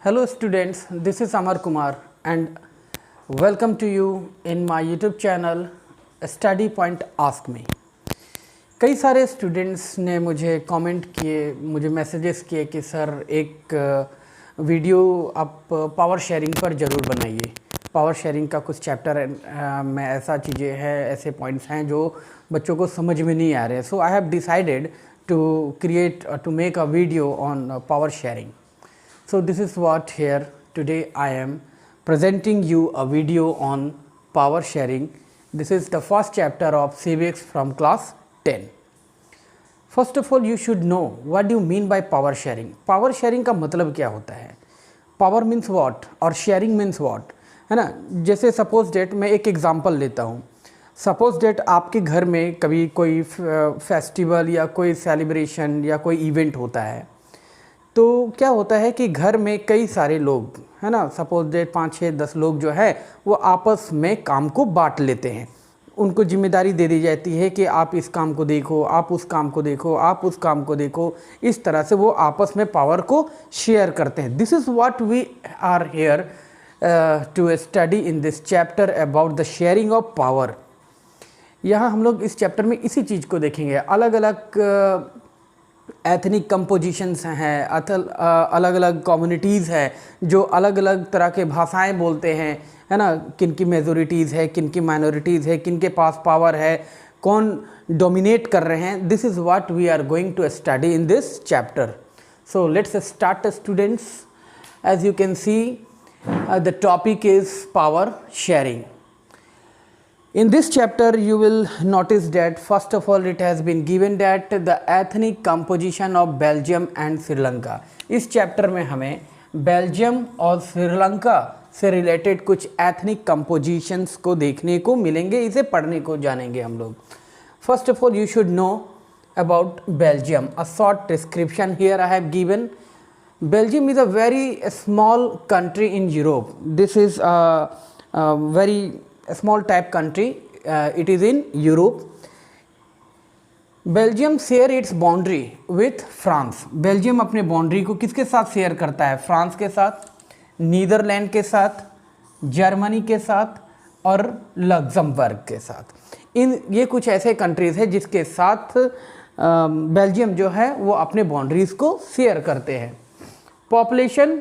Hello students, this is Amar Kumar and welcome to you in my YouTube channel Study Point Ask Me। कई सारे students ने मुझे comment किए, मुझे messages किए कि सर एक वीडियो आप पावर शेयरिंग पर ज़रूर बनाइए। पावर शेयरिंग का कुछ चैप्टर में ऐसा चीज़ें हैं, ऐसे पॉइंट्स हैं जो बच्चों को समझ में नहीं आ रहे। So I have decided to make a video on power sharing. So this is what here today I am presenting you a video on power sharing. This is the first chapter of civics from class 10. First of all you should know what do you mean by power sharing. Power sharing का मतलब क्या होता है? Power means what और sharing means what, है ना। जैसे suppose that मैं एक example लेता हूँ। Suppose that आपके घर में कभी कोई फेस्टिवल या कोई सेलिब्रेशन या कोई इवेंट होता है, तो क्या होता है कि घर में कई सारे लोग, है ना, सपोज डेट 5, 6, 10 लोग जो है वो आपस में काम को बांट लेते हैं। उनको जिम्मेदारी दे दी जाती है कि आप इस काम को देखो, आप उस काम को देखो, आप उस काम को देखो। इस तरह से वो आपस में पावर को शेयर करते हैं। This is what we are here to study in this chapter about the sharing of power. यहाँ हम लोग इस चैप्टर में इसी चीज़ को देखेंगे। अलग अलग एथनिक कंपोजिशंस हैं, अलग अलग कम्युनिटीज़ हैं जो अलग अलग तरह के भाषाएं बोलते हैं, है ना। किन की मेजोरिटीज़ है, किन की माइनॉरिटीज़ है, किन के पास पावर है, कौन डोमिनेट कर रहे हैं। This is what we are going to study in this chapter. So let's start students. As you can see the topic is power sharing. In this chapter you will notice that first of all it has been given that the ethnic composition of Belgium and Sri Lanka। इस chapter में हमें Belgium और श्रीलंका से related कुछ ethnic compositions को देखने को मिलेंगे, इसे पढ़ने को जानेंगे हम लोग। First of all you should know about Belgium. A short description here I have given. Belgium is a very small country in Europe. This is a very small type country. It is in Europe. Belgium share its boundary with France. Belgium अपने boundary को किसके साथ share करता है? France के साथ, Netherlands के साथ, जर्मनी के साथ और लग्जमबर्ग के साथ। ये कुछ ऐसे कंट्रीज़ हैं जिसके साथ बेल्जियम जो है वो अपने बाउंड्रीज़ को शेयर करते हैं। Population,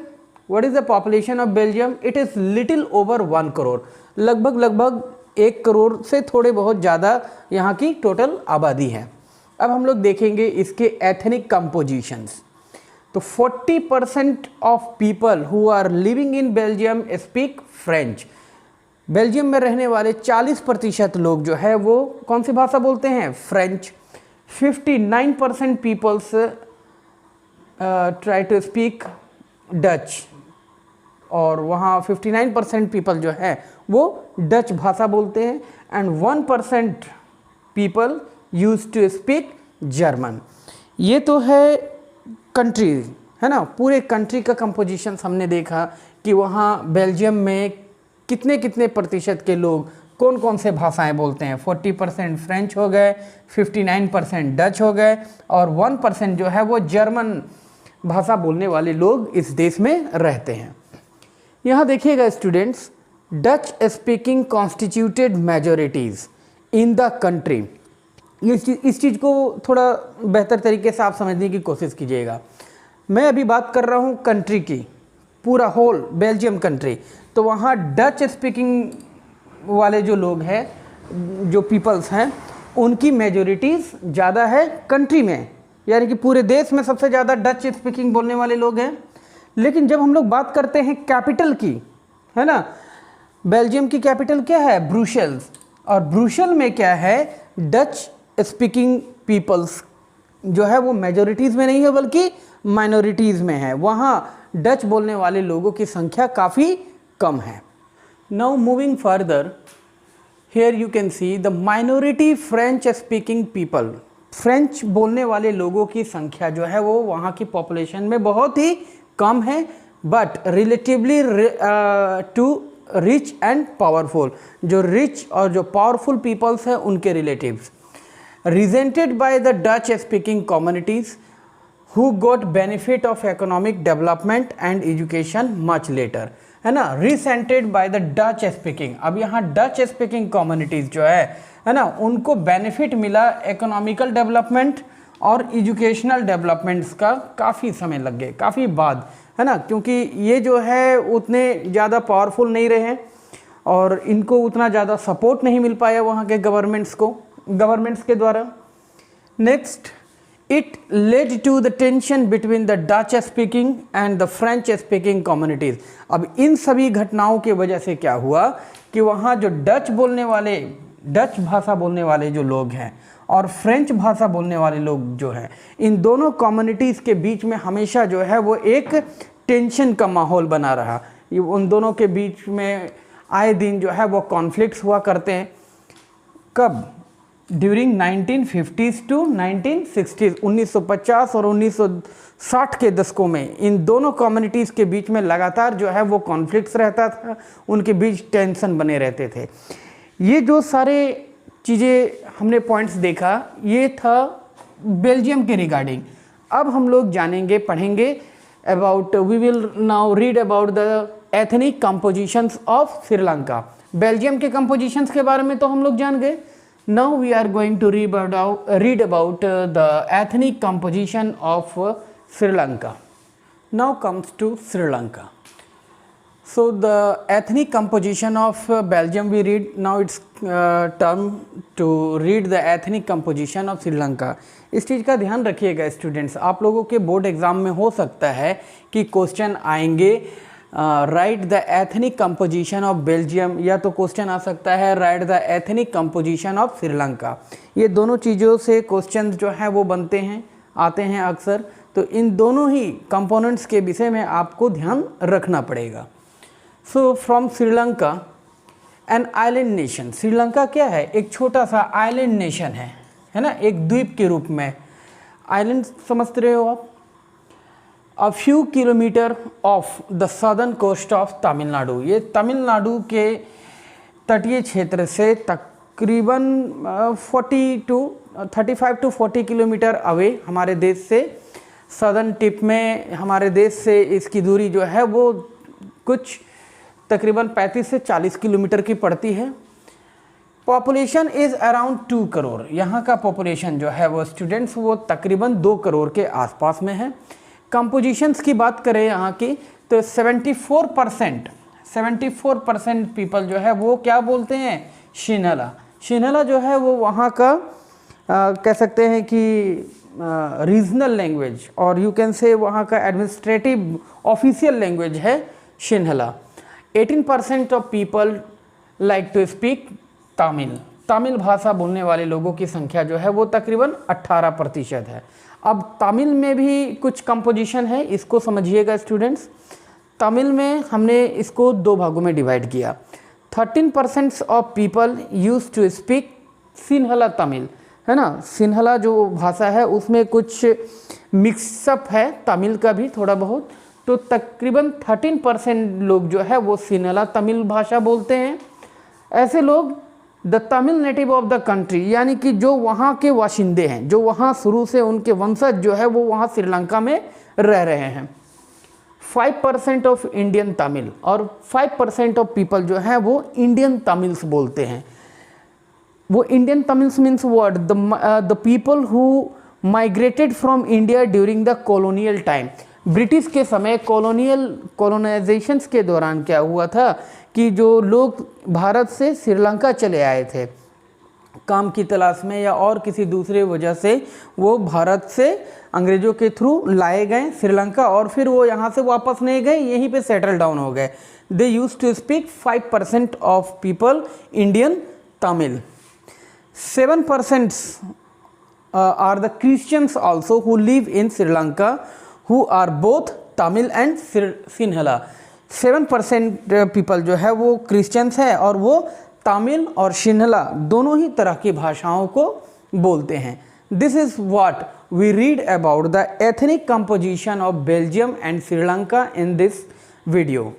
what is the population of Belgium? It is little over 1 crore. लगभग 1 करोड़ से थोड़े बहुत ज़्यादा यहाँ की टोटल आबादी है। अब हम लोग देखेंगे इसके एथनिक कंपोजिशंस। तो 40% of people who are living in Belgium speak French. Belgium में रहने वाले 40% लोग जो है वो कौन सी भाषा बोलते हैं? French. 59% peoples try to speak Dutch, और वहाँ 59% पीपल जो है वो डच भाषा बोलते हैं। And 1% people use to speak German. ये तो है कंट्री, है ना। पूरे कंट्री का कंपोजिशन हमने देखा कि वहाँ बेल्जियम में कितने कितने प्रतिशत के लोग कौन कौन से भाषाएं बोलते हैं। 40% फ्रेंच हो गए, 59% डच हो गए, और 1% जो है वो जर्मन भाषा बोलने वाले लोग इस देश में रहते हैं। यहाँ देखिएगा students, Dutch speaking constituted majorities in the country. इस चीज़ को थोड़ा बेहतर तरीके से आप समझने की कोशिश कीजिएगा। मैं अभी बात कर रहा हूँ कंट्री की, पूरा होल बेल्जियम कंट्री। तो वहाँ डच स्पीकिंग वाले जो लोग हैं, जो पीपल्स हैं, उनकी मेजॉरिटीज़ ज़्यादा है कंट्री में, यानी कि पूरे देश में सबसे ज़्यादा डच स्पीकिंग बोलने वाले लोग हैं। लेकिन जब हम लोग बात करते हैं कैपिटल की, है ना, बेल्जियम की कैपिटल क्या है? ब्रुसेल्स। और ब्रुसेल में क्या है? डच स्पीकिंग पीपल्स जो है वो मेजॉरिटीज़ में नहीं है बल्कि माइनॉरिटीज़ में है। वहाँ डच बोलने वाले लोगों की संख्या काफ़ी कम है। Now moving further, here you can see the minority French speaking people. French बोलने वाले लोगों की संख्या जो है वो वहाँ की पॉपुलेशन में बहुत ही कम है, but relatively to rich and powerful. जो रिच और जो पावरफुल पीपल्स हैं उनके relatives. Resented by the Dutch speaking communities who got benefit of economic development and education much later, है ना, resented by the Dutch speaking. अब यहाँ Dutch speaking communities जो है ना, उनको बेनिफिट मिला इकोनॉमिकल डेवलपमेंट और एजुकेशनल डेवलपमेंट्स का काफ़ी समय लग गए, काफ़ी बाद, है ना, क्योंकि ये जो है उतने ज़्यादा पावरफुल नहीं रहे और इनको उतना ज़्यादा सपोर्ट नहीं मिल पाया वहाँ के गवर्नमेंट्स के द्वारा। Next, it led to the tension between the Dutch speaking and the French speaking communities. अब इन सभी घटनाओं की वजह से क्या हुआ कि वहाँ जो डच भाषा बोलने वाले जो लोग हैं और फ्रेंच भाषा बोलने वाले लोग जो हैं, इन दोनों कम्युनिटीज़ के बीच में हमेशा जो है वो एक टेंशन का माहौल बना रहा। उन दोनों के बीच में आए दिन जो है वो कॉन्फ्लिक्ट्स हुआ करते हैं। कब? ड्यूरिंग 1950s टू 1960s, 1950 और 1960 के दशकों में इन दोनों कम्युनिटीज़ के बीच में लगातार जो है वो कॉन्फ्लिक्ट्स रहता था, उनके बीच टेंशन बने रहते थे। ये जो सारे चीज़ें हमने पॉइंट्स देखा, ये था बेल्जियम के रिगार्डिंग। अब हम लोग जानेंगे, पढ़ेंगे we will now read about the ethnic compositions of Sri Lanka. Belgium के कंपोजिशंस के बारे में तो हम लोग जान गए। Now we are going to read about the ethnic composition of Sri Lanka. Now comes to Sri Lanka. So the ethnic composition of Belgium we read. Now it's term to read the ethnic composition of Sri Lanka. इस चीज़ का ध्यान रखिएगा students, आप लोगों के board exam में हो सकता है कि क्वेश्चन आएंगे right the ethnic composition of Belgium, या तो क्वेश्चन आ सकता है right the ethnic composition of Sri Lanka. ये दोनों चीज़ों से क्वेश्चन जो हैं वो बनते हैं, आते हैं अक्सर। तो इन दोनों ही कंपोनेंट्स के विषय में आपको ध्यान रखना पड़ेगा। So from Sri Lanka an island nation. Sri Lanka क्या है? एक छोटा सा आइलैंड नेशन है ना, एक द्वीप के रूप में। आइलैंड समझ रहे हो आप? A few kilometre of the southern coast of Tamil Nadu. ये तमिलनाडु के तटीय क्षेत्र से तकरीबन 35 टू 40 किलोमीटर अवे हमारे देश से, सदर्न टिप में हमारे देश से इसकी दूरी जो है वो कुछ तकरीबन 35 से 40 किलोमीटर की पड़ती है। Population is around 2 crore. यहाँ का पॉपुलेशन जो है वो स्टूडेंट्स वो तकरीबन 2 करोड़ के आसपास में है। कंपोजिशंस की बात करें यहाँ की तो 74% पीपल जो है वो क्या बोलते हैं? सिन्हला। सिन्हला जो है वो वहाँ का कह सकते हैं कि रीजनल लैंग्वेज और यू कैन से वहाँ का एडमिनिस्ट्रेटिव ऑफिशियल लैंग्वेज है Sinhala. 18% of people like to speak Tamil. Tamil भाषा बोलने वाले लोगों की संख्या जो है वो तकरीबन 18% है। अब तमिल में भी कुछ कंपोजिशन है, इसको समझिएगा स्टूडेंट्स। तमिल में हमने इसको 2 भागों में डिवाइड किया। 13% of people use to speak Sinhala Tamil, है ना। सिन्हला जो भाषा है उसमें कुछ मिक्सअप है तमिल का भी थोड़ा बहुत, तो तकरीबन 13% लोग जो है वो सिन्हला तमिल भाषा बोलते हैं। ऐसे लोग the Tamil native of the country, यानी कि जो वहाँ के वाशिंदे हैं, जो वहाँ शुरू से उनके वंशज जो है वो वहाँ श्रीलंका में रह रहे हैं। 5% ऑफ इंडियन तमिल, और 5% ऑफ पीपल जो है वो इंडियन तमिल्स बोलते हैं। वो Indian Tamils means word the people who migrated from India during the colonial time. British के समय कॉलोनाइजेशंस के दौरान क्या हुआ था कि जो लोग भारत से श्रीलंका चले आए थे काम की तलाश में या और किसी दूसरे वजह से, वो भारत से अंग्रेज़ों के थ्रू लाए गए श्रीलंका और फिर वो यहाँ से वापस नहीं गए, यहीं पे सेटल डाउन हो गए। They used to speak 5% of people Indian Tamil. 7% are the Christians also who live in Sri Lanka who are both Tamil and Sinhala. 7% people जो है वो क्रिश्चियंस हैं और वो तमिल और सिन्हला दोनों ही तरह की भाषाओं को बोलते हैं। This is what we read about the ethnic composition of Belgium and Sri Lanka in this video.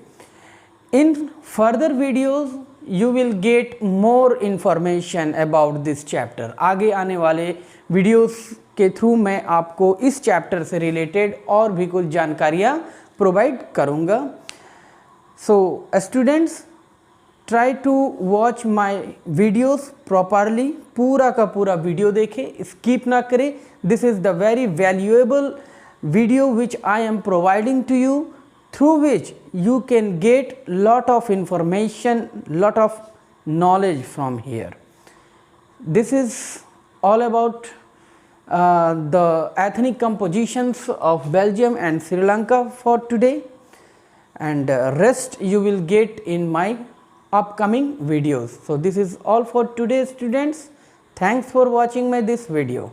In further videos you will get more information about this chapter। आगे आने वाले वीडियोस के थ्रू मैं आपको इस चैप्टर से रिलेटेड और भी कुछ जानकारियाँ प्रोवाइड करूँगा। So students, try to watch my videos properly, पूरा का पूरा वीडियो देखें, स्किप ना करें। This is the very valuable video which I am providing to you, through which you can get lot of information, lot of knowledge from here. This is all about the ethnic compositions of Belgium and Sri Lanka for today, and rest you will get in my upcoming videos. So this is all for today, students. Thanks for watching my this video.